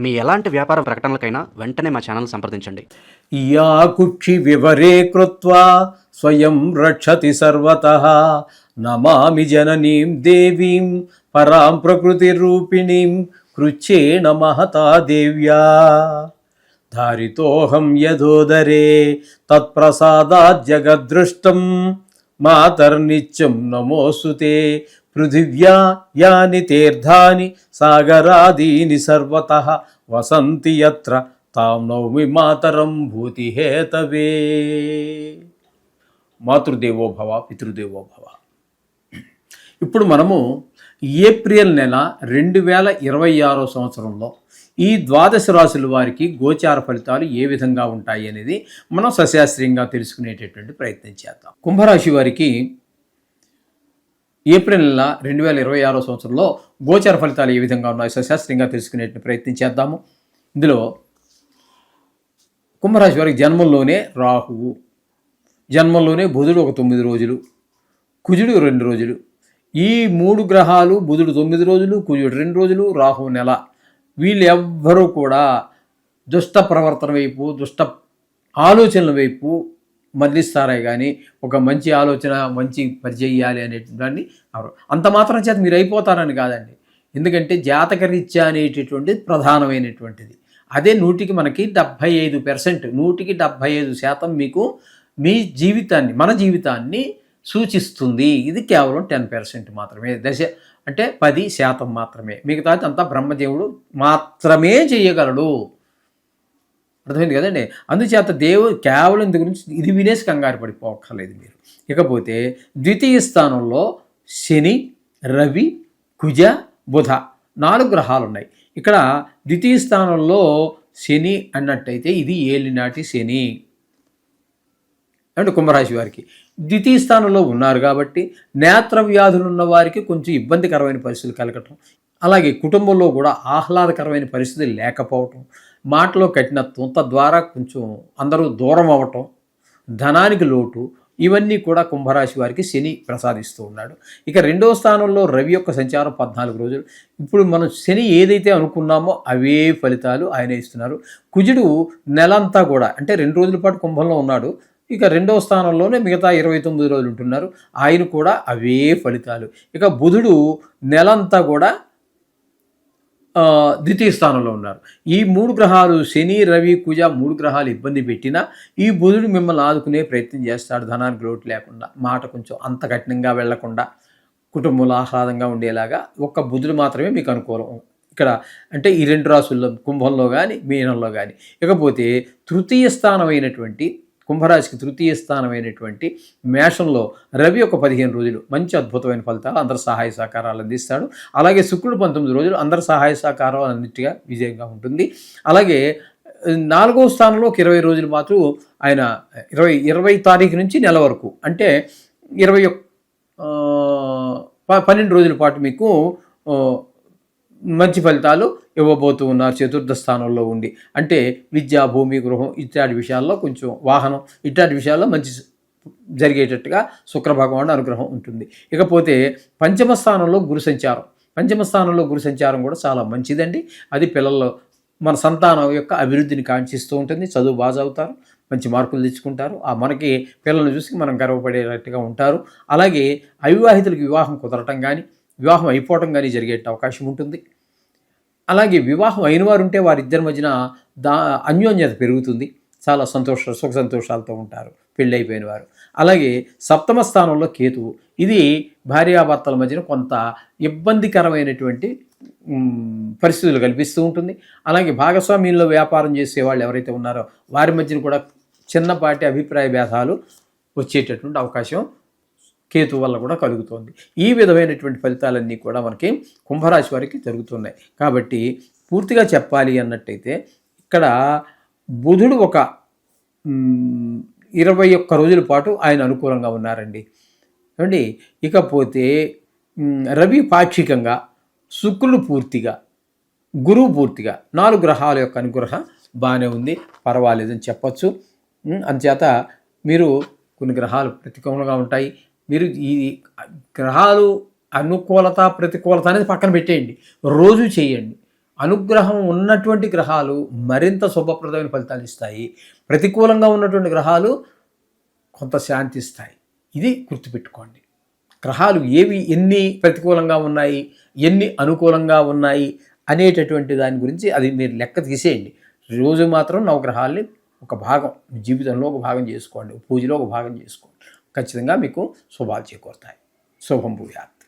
మీ ఎలాంటి వ్యాపార ప్రకటనలకైనా వెంటనే మా ఛానల్ సంప్రదించండి. యా కుక్షి వివరే కృత్వా స్వయం రక్షతి సర్వతః నమామి జననీం దేవీం పరాం ప్రకృతి రూపిణీం కృచ్ఛేణ మహతా దేవ్యా ధారితోహం యథోదరే తత్ప్రసాదాత్ జగద్దృష్టం మాతర్నిత్యం నమోస్తుతే పృథివ్యా యాని తీర్థాని సాగరాదీని సర్వతః వసంతి యత్ర తాం నౌమి మాతరం భూతిహేతవే. మాతృదేవో భవ పితృదేవో భవ. ఇప్పుడు మనము ఏప్రిల్ నెల 2026 సంవత్సరంలో ఈ ద్వాదశ రాశుల వారికి గోచార ఫలితాలు ఏ విధంగా ఉంటాయి అనేది మనం సశాస్త్రీయంగా తెలుసుకునేటటువంటి ప్రయత్నం చేద్దాం. కుంభరాశి వారికి ఏప్రిల్ నెల 2026 సంవత్సరంలో గోచార ఫలితాలు ఏ విధంగా ఉన్నాయో సశాస్త్రీయంగా తెలుసుకునేటువంటి ప్రయత్నం చేద్దాము. ఇందులో కుంభరాశి వారికి జన్మంలోనే రాహువు, జన్మంలోనే బుధుడు ఒక 9 రోజులు, కుజుడు 2 రోజులు. ఈ 3 గ్రహాలు, బుధుడు 9 రోజులు, కుజుడు 2 రోజులు, రాహువు నెల. వీళ్ళు ఎవ్వరూ కూడా దుష్ట ప్రవర్తన వైపు, దుష్ట ఆలోచనల వైపు మళ్ళిస్తారే కానీ ఒక మంచి ఆలోచన, మంచి పని చేయాలి అనే దాన్ని అంత మాత్రం చేత మీరు అయిపోతారని కాదండి. ఎందుకంటే జాతకరీత్యా అనేటటువంటిది ప్రధానమైనటువంటిది. అదే 100కి మనకి 75%, 100కి 75% మీకు మీ జీవితాన్ని, మన జీవితాన్ని సూచిస్తుంది. ఇది కేవలం 10% మాత్రమే, దశ అంటే 10% మాత్రమే. మిగతాది అంతా బ్రహ్మదేవుడు మాత్రమే చేయగలడు. అర్థమైంది కదండి. అందుచేత దేవుడు కేవలం ఇందు గురించి ఇది వినేసి కంగారు పడిపోక్కర్లేదు మీరు. ఇకపోతే ద్వితీయ స్థానంలో శని, రవి, కుజ, బుధ 4 గ్రహాలు ఉన్నాయి. ఇక్కడ ద్వితీయ స్థానంలో శని అన్నట్టయితే ఇది ఏలినాటి శని అంటే కుంభరాశి వారికి ద్వితీయ స్థానంలో ఉన్నారు కాబట్టి నేత్ర వ్యాధులు ఉన్న వారికి కొంచెం ఇబ్బందికరమైన పరిస్థితులు కలగటం, అలాగే కుటుంబంలో కూడా ఆహ్లాదకరమైన పరిస్థితి లేకపోవటం, మాటలో కఠినత్వం, తద్వారా కొంచెం అందరూ దూరం అవ్వటం, ధనానికి లోటు, ఇవన్నీ కూడా కుంభరాశి వారికి శని ప్రసాదిస్తూ ఉన్నాడు. ఇక 2వ స్థానంలో రవి యొక్క సంచారం 14 రోజులు. ఇప్పుడు మనం శని ఏదైతే అనుకున్నామో అవే ఫలితాలు ఆయన ఇస్తున్నారు. కుజుడు నెలంతా కూడా అంటే 2 రోజుల పాటు కుంభంలో ఉన్నాడు. ఇక 2వ స్థానంలోనే మిగతా 29 రోజులు ఉంటున్నారు. ఆయన కూడా అవే ఫలితాలు. ఇక బుధుడు నెలంతా కూడా ద్వితీయ స్థానంలో ఉన్నారు. ఈ 3 గ్రహాలు శని, రవి, కుజ 3 గ్రహాలు ఇబ్బంది పెట్టినా ఈ బుధుడు మిమ్మల్ని ఆదుకునే ప్రయత్నం చేస్తాడు. ధనానికి లోటు లేకుండా, మాట కొంచెం అంత కఠినంగా వెళ్లకుండా, కుటుంబంలో ఆహ్లాదంగా ఉండేలాగా ఒక్క బుధుడు మాత్రమే మీకు అనుకూలం ఇక్కడ. అంటే ఈ 2 రాశుల్లో కుంభంలో కానీ మీనంలో కానీ. ఇకపోతే తృతీయ స్థానమైనటువంటి కుంభరాశికి తృతీయ స్థానమైనటువంటి మేషంలో రవి ఒక 15 రోజులు మంచి అద్భుతమైన ఫలితాలు, అందరి సహాయ సహకారాలు అందిస్తాడు. అలాగే శుక్రుడు 19 రోజులు అందరి సహాయ సహకారాలు అన్నిటిగా విజయంగా ఉంటుంది. అలాగే 4వ స్థానంలో 20 రోజులు మాత్రం ఆయన 20 తారీఖు నుంచి నెల వరకు అంటే 12 రోజుల పాటు మీకు మంచి ఫలితాలు ఇవ్వబోతూ ఉన్నారు చతుర్థ స్థానంలో ఉండి. అంటే విద్య, భూమి, గృహం ఇత్యాది విషయాల్లో, కొంచెం వాహనం ఇత్యాది విషయాల్లో మంచి జరిగేటట్టుగా శుక్రభగవానుడు అనుగ్రహం ఉంటుంది. ఇకపోతే పంచమ స్థానంలో గురు సంచారం. పంచమ స్థానంలో గురు సంచారం కూడా చాలా మంచిదండి. అది పిల్లల్లో మన సంతానం యొక్క అభివృద్ధిని కాంక్షిస్తూ ఉంటుంది. చదువు బాగా చదువుతారు, మంచి మార్కులు తెచ్చుకుంటారు. మనకి పిల్లల్ని చూసి మనం గర్వపడేటట్టుగా ఉంటారు. అలాగే అవివాహితులకు వివాహం కుదరటం కానీ, వివాహం అయిపోవటం కానీ జరిగే అవకాశం ఉంటుంది. అలాగే వివాహం అయిన వారు ఉంటే వారిద్దరి మధ్యన అన్యోన్యత పెరుగుతుంది. చాలా సుఖ సంతోషాలతో ఉంటారు పెళ్ళి అయిపోయిన వారు. అలాగే సప్తమ స్థానంలో కేతువు. ఇది భార్యాభర్తల మధ్యన కొంత ఇబ్బందికరమైనటువంటి పరిస్థితులు కల్పిస్తూ ఉంటుంది. అలాగే భాగస్వామ్యంలో వ్యాపారం చేసే వాళ్ళు ఎవరైతే ఉన్నారో వారి మధ్యన కూడా చిన్నపాటి అభిప్రాయ భేదాలు వచ్చేటటువంటి అవకాశం కేతు వల్ల కూడా కలుగుతోంది. ఈ విధమైనటువంటి ఫలితాలన్నీ కూడా మనకి కుంభరాశి వారికి జరుగుతున్నాయి. కాబట్టి పూర్తిగా చెప్పాలి అన్నట్టయితే ఇక్కడ బుధుడు ఒక 21 రోజుల పాటు ఆయన అనుకూలంగా ఉన్నారండి అండి. ఇకపోతే రవి పాక్షికంగా, శుక్రుడు పూర్తిగా, గురువు పూర్తిగా 4 గ్రహాల యొక్క అనుగ్రహం బాగానే ఉంది, పర్వాలేదని చెప్పచ్చు. అందుచేత మీరు కొన్ని గ్రహాలు ప్రతికూలంగా ఉంటాయి. మీరు ఈ గ్రహాలు అనుకూలత ప్రతికూలత అనేది పక్కన పెట్టేయండి, రోజు చేయండి. అనుగ్రహం ఉన్నటువంటి గ్రహాలు మరింత శుభప్రదమైన ఫలితాలు ఇస్తాయి. ప్రతికూలంగా ఉన్నటువంటి గ్రహాలు కొంత శాంతిస్తాయి. ఇది గుర్తుపెట్టుకోండి. గ్రహాలు ఎన్ని ప్రతికూలంగా ఉన్నాయి, ఎన్ని అనుకూలంగా ఉన్నాయి అనేటటువంటి దాని గురించి అది మీరు లెక్క తీసేయండి. రోజు మాత్రం నవగ్రహాల్ని ఒక భాగం మీ జీవితంలో ఒక భాగం చేసుకోండి, పూజలో ఒక భాగం చేసుకోండి. ఖచ్చితంగా మీకు శుభాలు చేకూరుతాయి. శుభం భూయాత్.